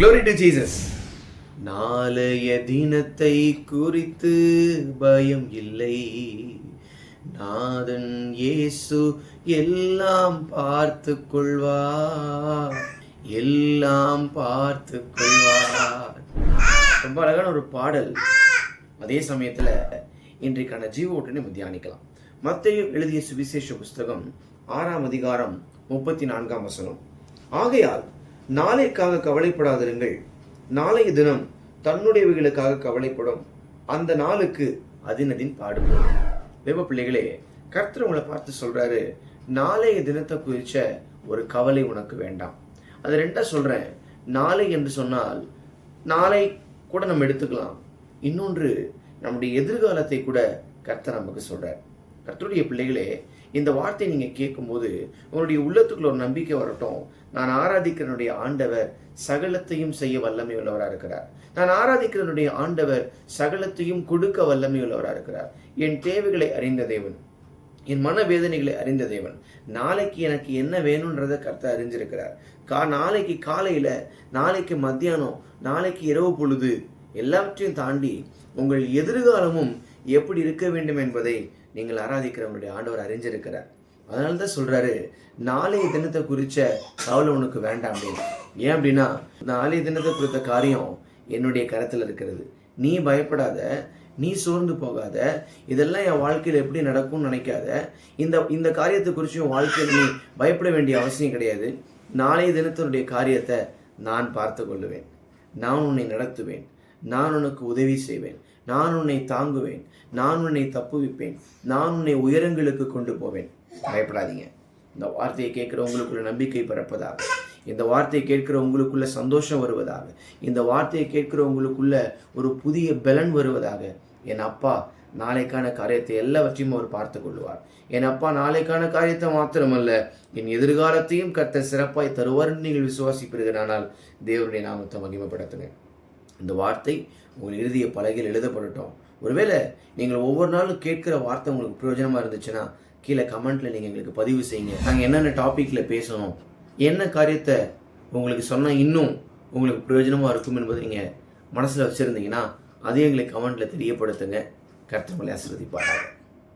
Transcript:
Glory to Jesus. நாளைய தினத்தை குறித்து பயம் இல்லை, நாதன் இயேசு எல்லாம் பார்த்து கொள்வார், எல்லாம் பார்த்து கொள்வார். ரொம்ப அழகான ஒரு பாடல். அதே சமயத்தில் இன்றைக்கான ஜீவ ஓட்டனை நம்ம தியானிக்கலாம். மத்தேயு எழுதிய சுவிசேஷ புஸ்தகம் 6ஆம் அதிகாரம் 34ஆம் வசனம். ஆகையால் நாளைக்காக கவலைப்படாதிருங்கள், நாளைய தினம் தன்னுடையவைகளுக்காக கவலைப்படும், அந்த நாளுக்கு அதினதின் பாடுபடும். தேவ பிள்ளைகளே, கர்த்தர் உங்களை பார்த்து சொல்றாரு, நாளைய தினத்தை குறிச்ச ஒரு கவலை உனக்கு வேண்டாம். அது ரெண்டா சொல்றேன். நாளை என்று சொன்னால் நாளை கூட நம்ம எடுத்துக்கலாம், இன்னொன்று நம்முடைய எதிர்காலத்தை கூட கர்த்தர் நமக்கு சொல்றார். கர்த்தருடைய பிள்ளைகளே, இந்த வார்த்தையை நீங்க கேட்கும்போது உங்களுடைய உள்ளத்துக்குள்ள ஒரு நம்பிக்கை வரட்டும். நான் ஆராதிக்கிறனுடைய ஆண்டவர் சகலத்தையும் செய்ய வல்லமை உள்ளவராக இருக்கிறார். நான் ஆராதிக்கிறனுடைய ஆண்டவர் சகலத்தையும் கொடுக்க வல்லமை உள்ளவராக இருக்கிறார். என் தேவைகளை அறிந்த தேவன், என் மனவேதனைகளை அறிந்த தேவன், நாளைக்கு எனக்கு என்ன வேணும்ன்றதை கர்த்தர் அறிஞ்சிருக்கிறார். நாளைக்கு காலையில, நாளைக்கு மத்தியானம், நாளைக்கு இரவு பொழுது, எல்லாவற்றையும் தாண்டி உங்கள் எதிர்காலமும் எப்படி இருக்க வேண்டும் என்பதை நீங்கள் ஆராதிக்கிறவங்களுடைய ஆண்டவர் அறிஞ்சிருக்கிறார். அதனால தான் சொல்றாரு, நாளைய தினத்தை குறிச்ச கவலை உனக்கு வேண்டாம் அப்படின்னு. ஏன் அப்படின்னா, நாளைய தினத்தை குறித்த காரியம் என்னுடைய கரத்தில் இருக்கிறது. நீ பயப்படாத, நீ சோர்ந்து போகாத, இதெல்லாம் என் வாழ்க்கையில் எப்படி நடக்கும்னு நினைக்காத. இந்த காரியத்தை குறித்து உன் வாழ்க்கையில் நீ பயப்பட வேண்டிய அவசியம் கிடையாது. நாளைய தினத்தினுடைய காரியத்தை நான் பார்த்து கொள்ளுவேன், நான் உன்னை நடத்துவேன், நான் உனக்கு உதவி செய்வேன், நான் உன்னை தாங்குவேன், நான் உன்னை தப்புவிப்பேன், நான் உன்னை உயரங்களுக்கு கொண்டு போவேன். பயப்படாதீங்க. இந்த வார்த்தையை கேட்கிற உங்களுக்குள்ள நம்பிக்கை பிறப்பதாக, இந்த வார்த்தையை கேட்கிற உங்களுக்குள்ள சந்தோஷம் வருவதாக, இந்த வார்த்தையை கேட்கிற உங்களுக்குள்ள ஒரு புதிய பலன் வருவதாக. என் அப்பா நாளைக்கான காரியத்தை எல்லாவற்றையும் அவர் பார்த்து கொள்வார். என் அப்பா நாளைக்கான காரியத்தை மாத்திரமல்ல, என் எதிர்காலத்தையும் கர்த்தர் சிறப்பாய் தருவார்னு நீங்கள் விசுவாசிப்பீர்களானால் தேவனுடைய நாமத்தை மகிமைப்படுத்துங்க. இந்த வார்த்தை உங்கள் இறுதிய பலகையில் எழுதப்படட்டும். ஒருவேளை நீங்கள் ஒவ்வொரு நாளும் கேட்கிற வார்த்தை உங்களுக்கு பிரயோஜனமாக இருந்துச்சுன்னா கீழே கமெண்ட்ல நீங்கள் எங்களுக்கு பதிவு செய்யுங்க. நாங்கள் என்னென்ன டாப்பிக்கில் பேசணும், என்ன காரியத்தை உங்களுக்கு சொன்னால் இன்னும் உங்களுக்கு பிரயோஜனமாக இருக்கும் என்பதை நீங்கள் மனசில் வச்சுருந்தீங்கன்னா அதையும் எங்களுக்கு கமெண்ட்டில் தெரியப்படுத்துங்க. கர்த்தர் உங்களை ஆசீர்வதிப்பாராக.